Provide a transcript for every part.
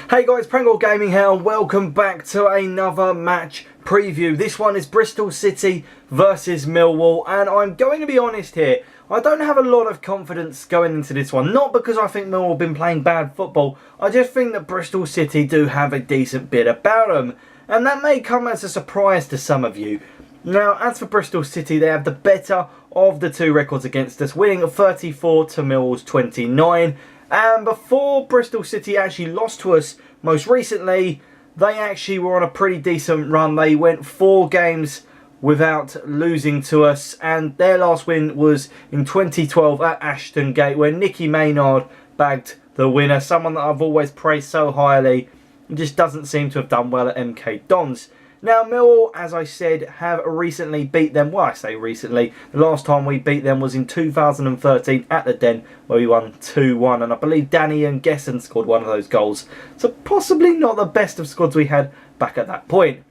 Hey guys, Prangell Gaming here and welcome back to another match preview. This one is Bristol City versus Millwall, and I'm going to be honest here, I don't have a lot of confidence going into this one. Not because I think Millwall have been playing bad football, I just think that Bristol City do have a decent bit about them, and that may come as a surprise to some of you. Now, as for Bristol City, they have the better of the two records against us, winning 34 to Millwall's 29. And before Bristol City actually lost to us most recently, they actually were on a pretty decent run. They went 4 games without losing to us, and their last win was in 2012 at Ashton Gate, where Nicky Maynard bagged the winner. Someone that I've always praised so highly, just doesn't seem to have done well at MK Dons. Now, Millwall, as I said, have recently beat them. Well, I say recently. The last time we beat them was in 2013 at the Den, where we won 2-1. And I believe Danny and Gesson scored one of those goals. So possibly not the best of squads we had back at that point.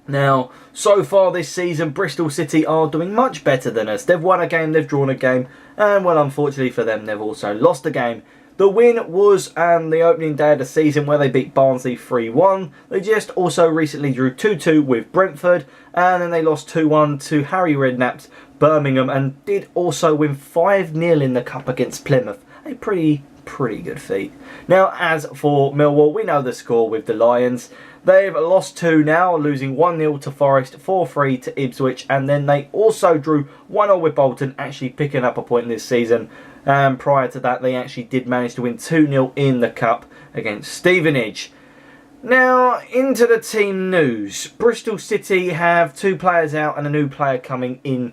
Now, so far this season, Bristol City are doing much better than us. They've won a game, they've drawn a game. And, well, unfortunately for them, they've also lost a game. The win was the opening day of the season where they beat Barnsley 3-1. They just also recently drew 2-2 with Brentford. And then they lost 2-1 to Harry Redknapp's Birmingham. And did also win 5-0 in the Cup against Plymouth. A pretty good feat. Now, as for Millwall, we know the score with the Lions. They've lost 2 now, losing 1-0 to Forest, 4-3 to Ipswich. And then they also drew 1-0 with Bolton, actually picking up a point this season. Prior to that, they actually did manage to win 2-0 in the Cup against Stevenage. Now, into the team news. Bristol City have 2 players out and a new player coming in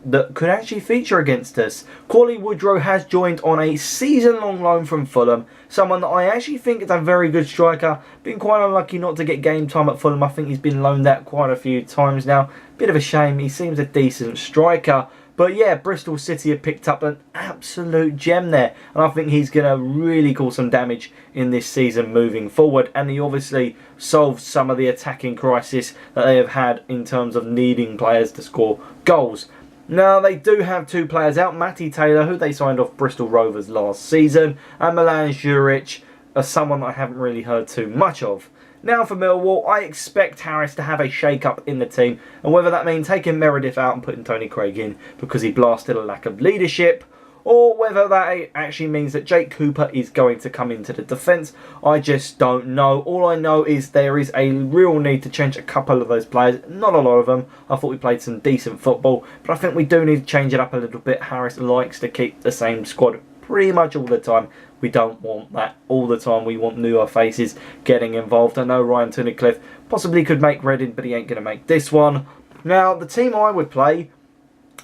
that could actually feature against us. Cauley Woodrow has joined on a season-long loan from Fulham. Someone that I actually think is a very good striker. Been quite unlucky not to get game time at Fulham. I think he's been loaned out quite a few times now. Bit of a shame. He seems a decent striker. But yeah, Bristol City have picked up an absolute gem there. And I think he's going to really cause some damage in this season moving forward. And he obviously solves some of the attacking crisis that they have had in terms of needing players to score goals. Now, they do have 2 players out. Matty Taylor, who they signed off Bristol Rovers last season. And Milan Juric, someone that I haven't really heard too much of. Now for Millwall, I expect Harris to have a shake-up in the team, and whether that means taking Meredith out and putting Tony Craig in because he blasted a lack of leadership, or whether that actually means that Jake Cooper is going to come into the defence, I just don't know. All I know is there is a real need to change a couple of those players, not a lot of them. I thought we played some decent football, but I think we do need to change it up a little bit. Harris likes to keep the same squad pretty much all the time. We don't want that all the time. We want newer faces getting involved. I know Ryan Tunnicliffe possibly could make Reading, but he ain't going to make this one. Now, the team I would play,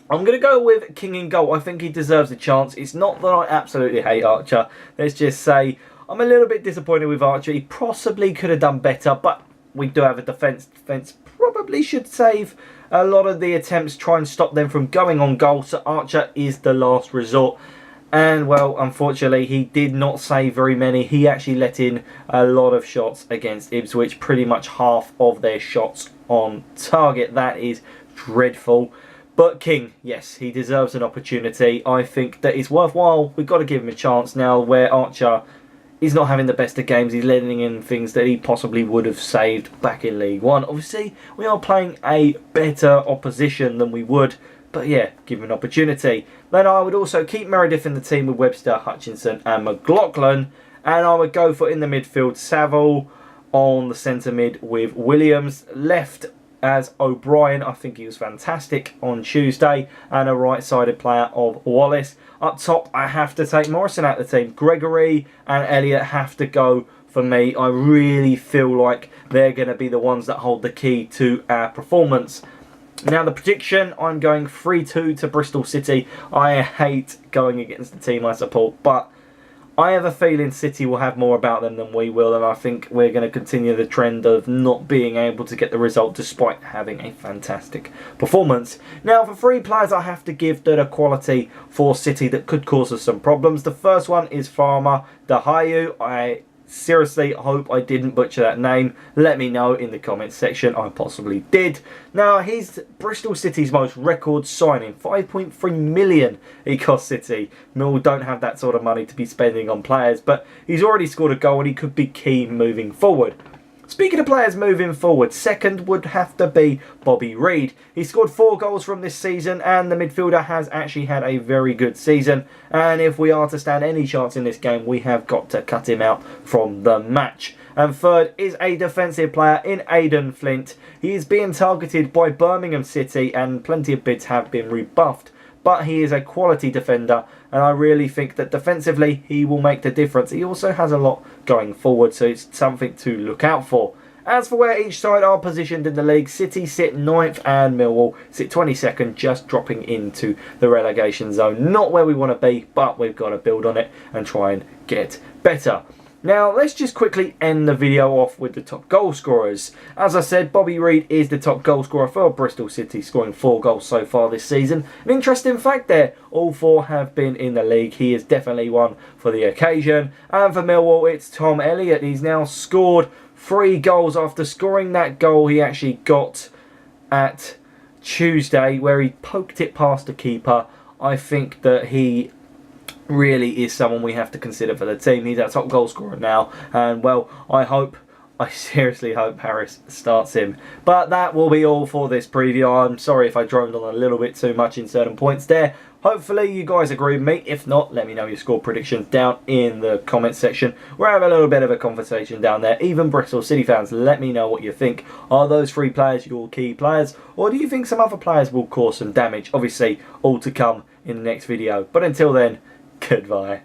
I'm going to go with King in goal. I think he deserves a chance. It's not that I absolutely hate Archer. Let's just say I'm a little bit disappointed with Archer. He possibly could have done better, but we do have a defence. Defence probably should save a lot of the attempts, try and stop them from going on goal. So Archer is the last resort. And, well, unfortunately, he did not save very many. He actually let in a lot of shots against Ipswich. Pretty much half of their shots on target. That is dreadful. But King, yes, he deserves an opportunity. I think that it's worthwhile. We've got to give him a chance now where Archer is not having the best of games. He's letting in things that he possibly would have saved back in League One. Obviously, we are playing a better opposition than we would. But yeah, give him an opportunity. Then I would also keep Meredith in the team with Webster, Hutchinson and McLaughlin. And I would go for in the midfield, Saville on the centre mid with Williams. Left as O'Brien. I think he was fantastic on Tuesday. And a right-sided player of Wallace. Up top, I have to take Morrison out of the team. Gregory and Elliott have to go for me. I really feel like they're going to be the ones that hold the key to our performance. Now the prediction, I'm going 3-2 to Bristol City. I hate going against the team I support, but I have a feeling City will have more about them than we will, and I think we're going to continue the trend of not being able to get the result despite having a fantastic performance. Now for 3 players I have to give that are quality for City that could cause us some problems. The first one is Farmer Dahayu. I seriously hope I didn't butcher that name. Let me know in the comments section. I possibly did. Now, he's Bristol City's most record signing. 5.3 million he cost City. Millwall don't have that sort of money to be spending on players, but he's already scored a goal and he could be key moving forward. Speaking of players moving forward, second would have to be Bobby Reid. He scored 4 goals from this season, and the midfielder has actually had a very good season. And if we are to stand any chance in this game, we have got to cut him out from the match. And third is a defensive player in Aidan Flint. He is being targeted by Birmingham City, and plenty of bids have been rebuffed. But he is a quality defender, and I really think that defensively he will make the difference. He also has a lot going forward, so it's something to look out for. As for where each side are positioned in the league, City sit 9th and Millwall sit 22nd, just dropping into the relegation zone. Not where we want to be, but we've got to build on it and try and get better. Now, let's just quickly end the video off with the top goal scorers. As I said, Bobby Reid is the top goal scorer for Bristol City, scoring 4 goals so far this season. An interesting fact there, all 4 have been in the league. He is definitely one for the occasion. And for Millwall, it's Tom Elliott. He's now scored 3 goals after scoring that goal he actually got at Tuesday, where he poked it past the keeper. I think that he really is someone we have to consider for the team. He's our top goal scorer now, and well, I seriously hope Harris starts him. But that will be all for this preview. I'm sorry if I droned on a little bit too much in certain points there. Hopefully you guys agree with me. If not, let me know your score predictions down in the comments section. We'll have a little bit of a conversation down there. Even Bristol City fans, let me know what you think. Are those 3 players your key players, or do you think some other players will cause some damage? Obviously, all to come in the next video. But until then, goodbye.